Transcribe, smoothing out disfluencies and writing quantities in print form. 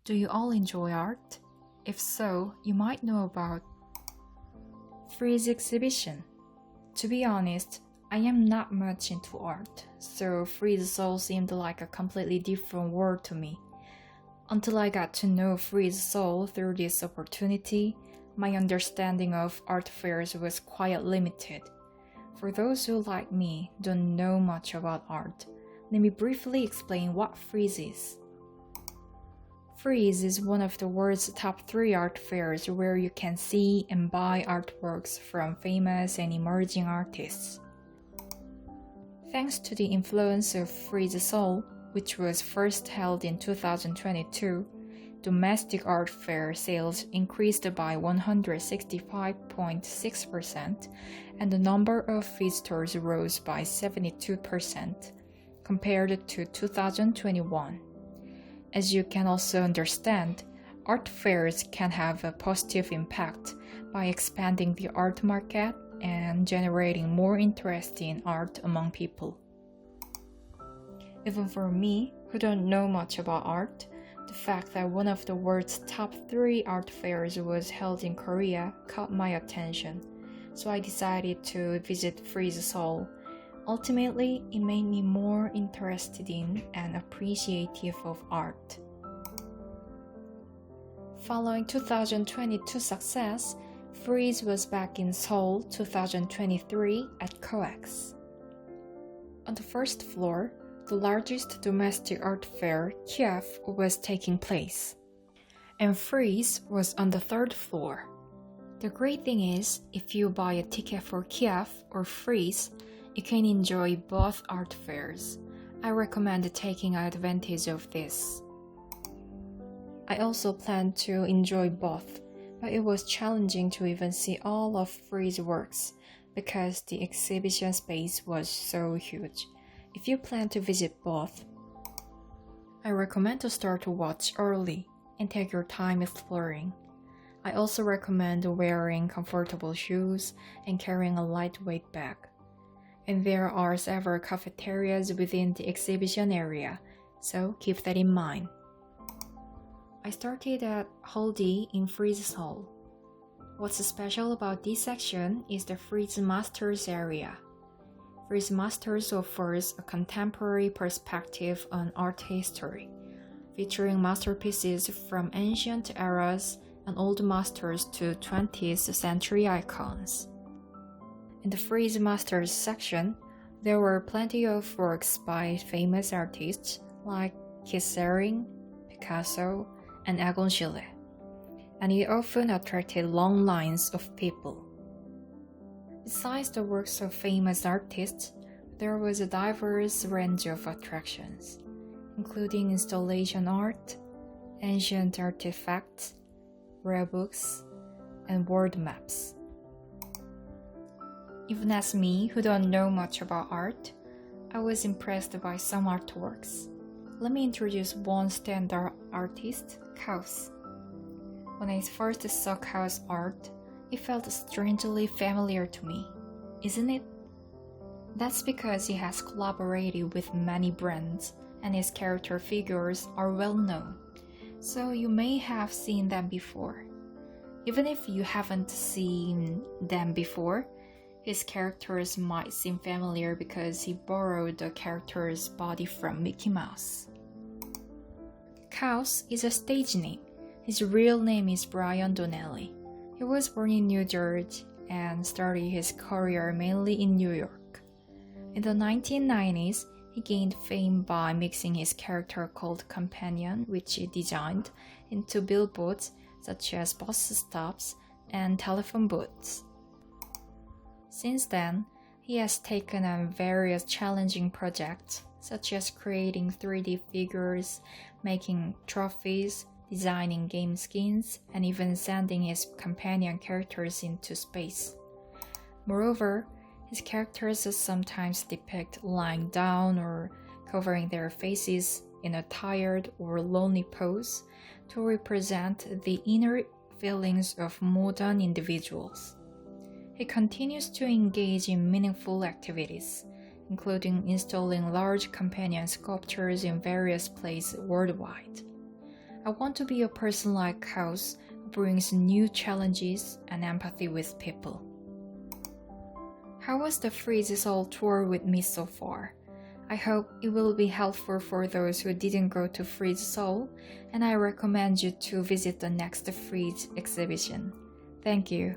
Do you all enjoy art? If so, you might know about Frieze exhibition. To be honest, I am not much into art, so Frieze Seoul seemed like a completely different world to me. Until I got to know Frieze Seoul through this opportunity, my understanding of art fairs was quite limited. For those who, like me, don't know much about art, let me briefly explain what Frieze is. Frieze is one of the world's top 3 art fairs where you can see and buy artworks from famous and emerging artists. Thanks to the influence of Frieze Seoul, which was first held in 2022, domestic art fair sales increased by 165.6% and the number of visitors rose by 72% compared to 2021. As you can also understand, art fairs can have a positive impact by expanding the art market and generating more interest in art among people. Even for me, who don't know much about art, the fact that one of the world's top 3 art fairs was held in Korea caught my attention, so I decided to visit Frieze Seoul. Ultimately, it made me more interested in and appreciative of art. Following 2022 success, Frieze was back in Seoul 2023 at COEX. On the first floor, the largest domestic art fair, Kiev, was taking place, and Frieze was on the third floor. The great thing is, if you buy a ticket for Kiev or Frieze, you can enjoy both art fairs. I recommend taking advantage of this. I also planned to enjoy both, but it was challenging to even see all of Frieze's works because the exhibition space was so huge. If you plan to visit both, I recommend to start to watch early and take your time exploring. I also recommend wearing comfortable shoes and carrying a lightweight bag. And there are several cafeterias within the exhibition area, so keep that in mind. I started at Hall D in Frieze Seoul. What's special about this section is the Frieze Masters area. Frieze Masters offers a contemporary perspective on art history, featuring masterpieces from ancient eras and old masters to 20th century icons. In the Frieze Masters section, there were plenty of works by famous artists like Haring, Picasso, and Egon Schiele, and it often attracted long lines of people. Besides the works of famous artists, there was a diverse range of attractions, including installation art, ancient artifacts, rare books, and world maps. Even as me, who don't know much about art, I was impressed by some artworks. Let me introduce one standard artist, Kaos. When I first saw Kaos' art, it felt strangely familiar to me, isn't it? That's because he has collaborated with many brands and his character figures are well known, so you may have seen them before. Even if you haven't seen them before, his characters might seem familiar because he borrowed the character's body from Mickey Mouse. Kaos is a stage name. His real name is Brian Donnelly. He was born in New Jersey and started his career mainly in New York. In the 1990s, he gained fame by mixing his character called Companion, which he designed, into billboards such as bus stops and telephone booths. Since then, he has taken on various challenging projects, such as creating 3D figures, making trophies, designing game skins, and even sending his companion characters into space. Moreover, his characters sometimes depict lying down or covering their faces in a tired or lonely pose to represent the inner feelings of modern individuals. He continues to engage in meaningful activities, including installing large companion sculptures in various places worldwide. I want to be a person like House who brings new challenges and empathy with people. How was the Frieze Seoul tour with me so far? I hope it will be helpful for those who didn't go to Frieze Seoul, and I recommend you to visit the next Frieze exhibition. Thank you.